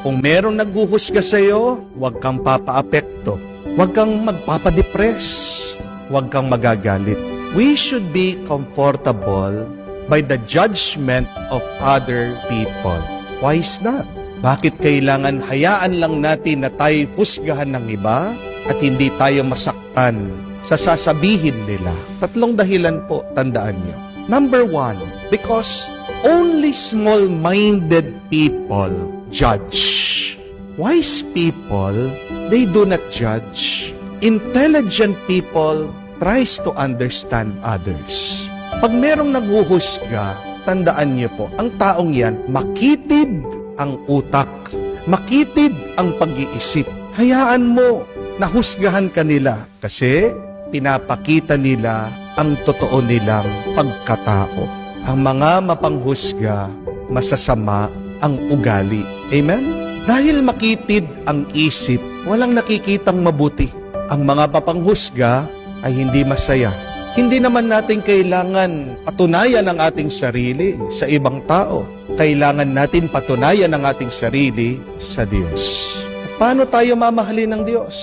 Kung merong naghuhusga sa'yo, huwag kang papaapekto. Huwag kang magpapadepress. Huwag kang magagalit. We should be comfortable by the judgment of other people. Why is that? Bakit kailangan hayaan lang natin na tayo husgahan ng iba at hindi tayo masaktan sa sasabihin nila? 3 dahilan po, tandaan niyo. Number 1, because only small-minded people judge. Wise people, they do not judge. Intelligent people tries to understand others. Pag merong naghuhusga, tandaan niyo po, ang taong yan, makitid ang utak, makitid ang pag-iisip. Hayaan mo na husgahan ka nila kasi pinapakita nila ang totoo nilang pagkatao. Ang mga mapanghusga, masasama ang ugali. Amen? Dahil makitid ang isip, walang nakikitang mabuti. Ang mga papanghusga ay hindi masaya. Hindi naman natin kailangan patunayan ang ating sarili sa ibang tao. Kailangan natin patunayan ang ating sarili sa Diyos. At paano tayo mamahalin ng Diyos?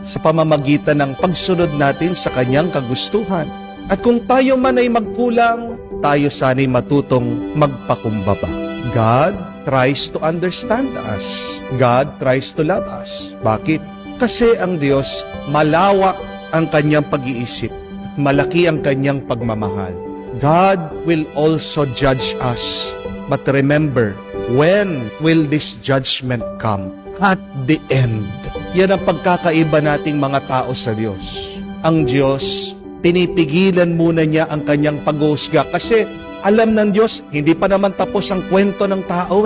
Sa pamamagitan ng pagsunod natin sa Kanyang kagustuhan. At kung tayo man ay magkulang, tayo sana'y matutong magpakumbaba. God tries to understand us. God tries to love us. Bakit? Kasi ang Diyos, malawak ang Kanyang pag-iisip. Malaki ang Kanyang pagmamahal. God will also judge us. But remember, when will this judgment come? At the end. Yan ang pagkakaiba nating mga tao sa Diyos. Ang Diyos, pinipigilan muna niya ang Kanyang paghuhusga kasi alam ng Diyos, hindi pa naman tapos ang kwento ng tao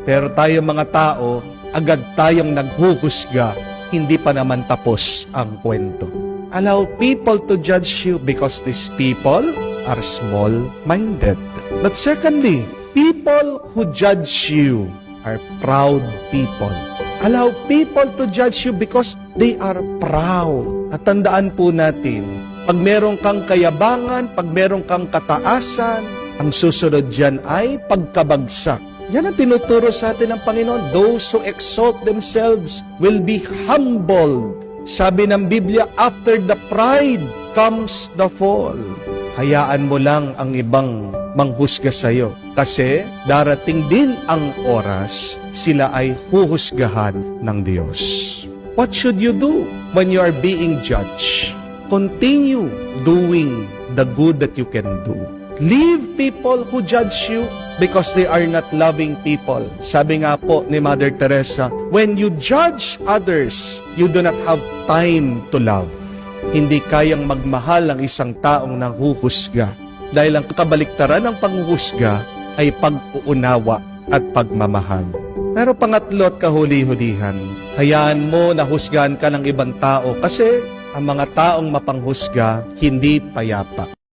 Pero tayo mga tao, agad tayong naghuhusga, hindi pa naman tapos ang kwento. Allow people to judge you because these people are small-minded. But secondly, people who judge you are proud people. Allow people to judge you because they are proud. At tandaan po natin, pag meron kang kayabangan, pag meron kang kataasan, ang susunod dyan ay pagkabagsak. Yan ang tinuturo sa atin ng Panginoon. Those who exalt themselves will be humbled. Sabi ng Biblia, after the pride comes the fall. Hayaan mo lang ang ibang manghusga sa'yo. Kasi darating din ang oras, sila ay huhusgahan ng Diyos. What should you do when you are being judged? Continue doing the good that you can do. Leave people who judge you because they are not loving people. Sabi nga po ni Mother Teresa, when you judge others, you do not have time to love. Hindi kayang magmahal ang isang taong nanghuhusga dahil ang kabaliktaran ng panghuhusga ay pag-uunawa at pagmamahal. Pero pangatlo at kahuli-hulihan, hayaan mo na husgahan ka ng ibang tao kasi ang mga taong mapanghusga hindi payapa.